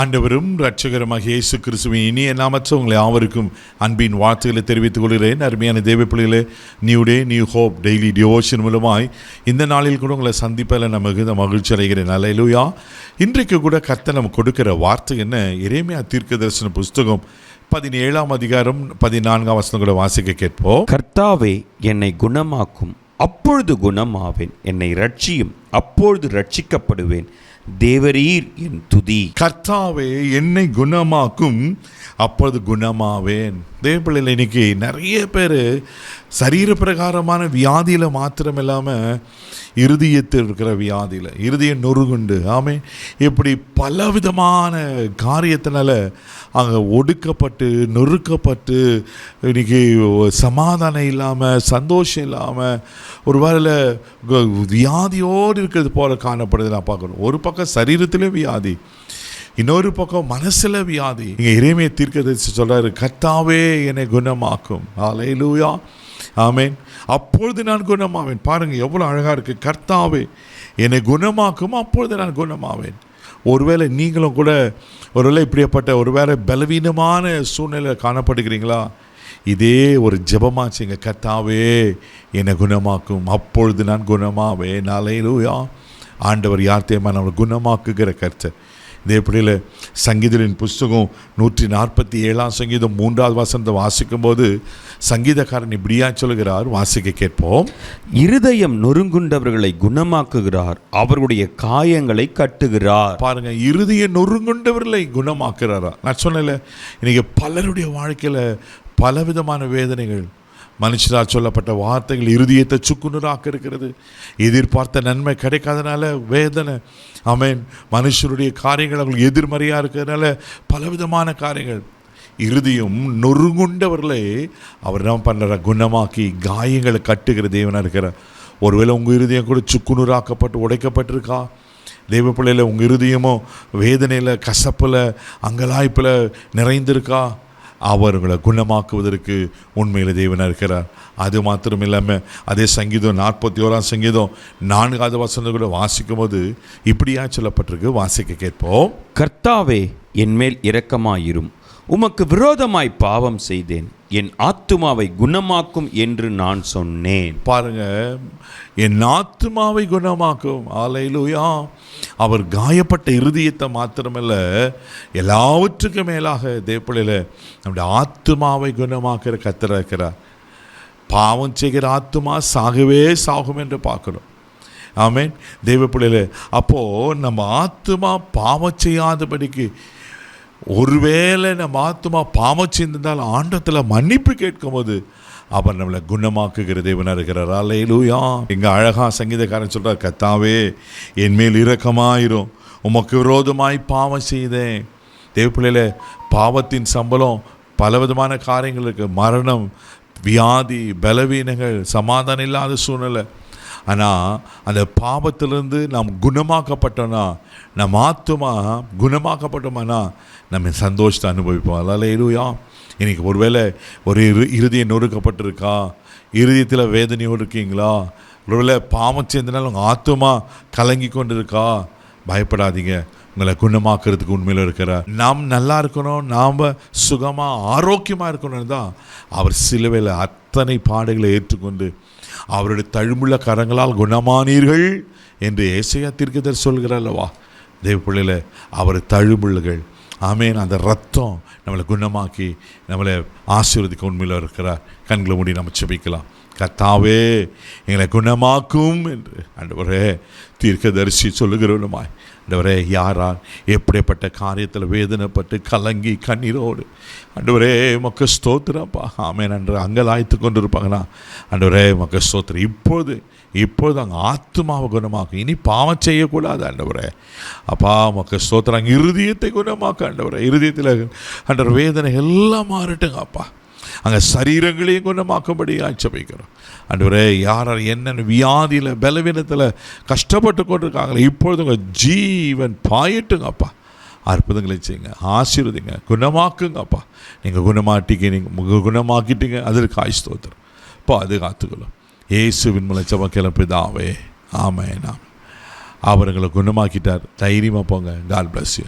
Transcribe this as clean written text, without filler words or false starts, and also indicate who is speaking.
Speaker 1: ஆண்டவரும் இரட்சகருமாகிய இயேசு கிறிஸ்துவின் இனிய நாமத்தில் உங்களை யாவருக்கும் அன்பின் வாழ்த்துக்களை தெரிவித்துக் கொள்கிறேன். அருமையான தேவ பிள்ளைகளே, நியூ ஹோப் டெய்லி டிவோஷன் மூலமாய் இந்த நாளில் கூட உங்களை சந்திப்பதில் நமக்கு மகிழ்ச்சி அடைகிறேன். அல்லேலூயா. இன்றைக்கு கூட கர்த்தர் நமக்கு கொடுக்கிற வார்த்தை என்ன? எரேமியா தீர்க்கதரிசன புஸ்தகம் 17ஆம் அதிகாரம் 14ஆம் வசனம் கூட வாசிக்க கேட்போம்.
Speaker 2: கர்த்தாவே, என்னை குணமாக்கும், அப்பொழுது குணமாவேன். என்னை ரட்சியும், அப்பொழுது ரட்சிக்கப்படுவேன். தேவரீர் என் துதி.
Speaker 1: கர்த்தாவே, என்னை குணமாக்கும், அப்பொழுது குணமாவேன். தேவப்பிள்ளையில் இன்னைக்கு நிறைய பேர் சரீர பிரகாரமான வியாதியில் மாத்திரம் இல்லாமல் இருதயத்தில் இருக்கிற வியாதியில், இருதய நொறுகுண்டு, ஆமே, இப்படி பலவிதமான காரியத்தினால அங்கே ஒடுக்கப்பட்டு நொறுக்கப்பட்டு இன்னைக்கு சமாதானம் இல்லாமல், சந்தோஷம் இல்லாமல், ஒரு வேளை வியாதியோடு இருக்கிறது போல காணப்படுது. நான் பார்க்கணும். ஒரு பக்கம் சரீரத்திலே வியாதி, இன்னொரு பக்கம் மனசுல வியாதி. இங்கே எரேமியா தீர்க்கதரிசி சொல்றாரு, கர்த்தாவே என்னை குணமாக்கும். அல்லேலூயா, ஆமென். அப்பொழுது நான் குணமாவேன். பாருங்க எவ்வளவு அழகா இருக்கு. கர்த்தாவே என்னை குணமாக்கும், அப்பொழுது நான் குணமாவேன். ஒருவேளை நீங்களும் கூட ஒருவேளை இப்படிப்பட்ட ஒருவேளை பலவீனமான சூழ்நிலை காணப்படுகிறீங்களா? இதே ஒரு ஜெபமாச்சுங்க. கர்த்தாவே என்னை குணமாக்கும், அப்பொழுது நான் குணமாவேன். அல்லேலூயா. ஆண்டவர் யார்த்தையுமா நம்மளை குணமாக்குகிற கர்த்தர். இதே பிள்ளையில் சங்கீதத்தின் புஸ்தகம் 147ஆம் சங்கீதம் 3வது வசனத்தை வாசிக்கும் போது சங்கீதக்காரன் இப்படியா சொல்கிறார், வாசிக்க கேட்போம்.
Speaker 2: இருதயம் நொறுங்குண்டவர்களை குணமாக்குகிறார், அவர்களுடைய காயங்களை கட்டுகிறார்.
Speaker 1: பாருங்க, இருதய நொறுங்குண்டவர்களை குணமாக்குறாரா. நான் சொன்னேன்ல, இன்னைக்கு பலருடைய வாழ்க்கையில் பலவிதமான வேதனைகள், மனுஷரால் சொல்லப்பட்ட வார்த்தைகள் இருதயத்தை சுக்குநூறாக்க இருக்கிறது. எதிர்பார்த்த நன்மை கிடைக்காதனால வேதனை, ஆமென். மனுஷருடைய காரியங்கள் அவங்களுக்கு எதிர்மறையாக இருக்கிறதுனால பலவிதமான காரியங்கள். இருதயம் நொறுங்குண்டவர்களை அவர் என்ன பண்ணுற, குணமாக்கி காயங்களை கட்டுகிற தேவனாக இருக்கிறார். ஒருவேளை உங்கள் இருதயம் கூட சுக்குநூறாக்கப்பட்டு உடைக்கப்பட்டிருக்கா? தெய்வ பிள்ளையில் உங்கள் இருதயமோ வேதனையில், கசப்பில், அங்கலாய்ப்பில் நிறைந்திருக்கா? அவர்களை குணமாக்குவதற்கு உண்மையில் தேவனாக இருக்கிறார். அது மாத்திரம் இல்லாமல் அதே சங்கீதம் 41ஆம் சங்கீதம் 4வது வசனம் கூட வாசிக்கும் போது இப்படியா சொல்லப்பட்டிருக்கு, வாசிக்க கேட்போம்.
Speaker 2: கர்த்தாவே, என் மேல் இரக்கமாயிரும், உமக்கு விரோதமாய் பாவம் செய்தேன், என் ஆத்துமாவை குணமாக்கும் என்று நான் சொன்னேன்.
Speaker 1: பாருங்க, என் ஆத்துமாவை குணமாக்கும். அல்லேலூயா. அவர் காயப்பட்ட இருதயத்தை மாத்திரமல்ல, எல்லாவற்றுக்கும் மேலாக தேவப்பிள்ளையில் நம்முடைய ஆத்துமாவை குணமாக்கிற கர்த்தர் இருக்கிறார். பாவம் செய்கிற ஆத்துமா சாகவே சாகும் என்று பார்க்கணும். ஆமென். தேவப்பிள்ளையில் அப்போது நம்ம ஆத்துமா பாவம் செய்யாதபடிக்கு, ஒருவேளை நம்ம ஆத்துமா பாவம் செய்திருந்தால் ஆண்டத்தில் மன்னிப்பு கேட்கும் போது அவர் நம்மளை குணமாக்குகிற தேவனாக இருக்கிறார். அல்லேலூயா. இங்கே அழகா சங்கீதக்காரன் சொல்கிறார், கர்த்தாவே என் மேல் இரக்கமாயிரும், உமக்கு விரோதமாய் பாவம் செய்தேன். தேவப்பிள்ளையில பாவத்தின் சம்பளம் பலவிதமான காரியங்கள் இருக்குது. மரணம், வியாதி, பலவீனங்கள், சமாதானம் இல்லாத சூழ்நிலை. ஆனால் அந்த பாவத்திலிருந்து நாம் குணமாக்கப்பட்டோன்னா, நம் ஆத்துமா குணமாக்கப்பட்டோம்னா நம்ம சந்தோஷத்தை அனுபவிப்போம். அல்லேலூயா. இன்றைக்கி ஒருவேளை ஒரு இருதயம் நொறுக்கப்பட்டிருக்கா, இருதயத்தில் வேதனையோடு இருக்கீங்களா? ஒருவேளை பாவம் சேர்ந்தனால உங்கள் ஆத்துமா கலங்கி கொண்டு இருக்கா? பயப்படாதீங்க, உங்களை குணமாக்குறதுக்கு உண்மையில் இருக்கிறார். நாம் நல்லா இருக்கணும், நாம் சுகமாக ஆரோக்கியமாக இருக்கணும்னு தான் அவர் சிலுவையில் அத்தனை பாடுகளை ஏற்றுக்கொண்டு அவருடைய தழும்புள்ள கரங்களால் குணமானீர்கள் என்று ஏசாயா தீர்க்கதரிசி சொல்கிறார் அல்லவா? தேவ பிள்ளையில் அவர் தழும்புள்ளுகள், ஆமேன், அந்த ரத்தம் நம்மளை குணமாக்கி நம்மளை ஆசீர்வதிக்க உண்மையில் இருக்கிறார். கண்களை மூடி நம்ம செபிக்கலாம். கர்த்தாவே எங்களை குணமாக்கும் என்று ஆண்டவரே தீர்க்கதரிசி சொல்லுகிறவனுமாய், ஆண்டவரே யாரால் எப்படிப்பட்ட காரியத்தில் வேதனைப்பட்டு கலங்கி கண்ணீரோடு, ஆண்டவரே உமக்கு ஸ்தோத்திரப்பா, ஆமென் என்று அங்கலாய்த்து கொண்டு இருப்பாங்கன்னா, ஆண்டவரே உமக்கு ஸ்தோத்திரம். இப்பொழுது அங்கே ஆத்துமாவை குணமாக்கும். இனி பாவம் செய்யக்கூடாது ஆண்டவரே. அப்பா உமக்கு ஸ்தோத்திரம். அங்கே இருதயத்தை குணமாக்க ஆண்டவரே. இருதயத்தில் ஆண்டவர் வேதனை எல்லாம் மாறட்டுங்க அப்பா. அங்கே சரீரங்களையும் குணமாக்கும்படி ஆட்சேபிக்கிறோம் ஆண்டவரே. யார் என்னென்ன வியாதியில் பலவீனத்தில் கஷ்டப்பட்டு கொண்டிருக்காங்களே, இப்பொழுது உங்கள் ஜீவன் பாயிட்டுங்கப்பா. அற்புதங்களை செய்யுங்க, ஆசீர்வதிங்க, குணமாக்குங்கப்பா. நீங்கள் குணமாக்கிட்டீங்க, அதற்கு ஸ்தோத்திரம். பாதுகாத்துக்கணும். இயேசுவின் மூலம் ஜெபம் பிதாவே, ஆமென். அவர்களை குணமாக்கிட்டார். தைரியமாக போங்க. God bless you.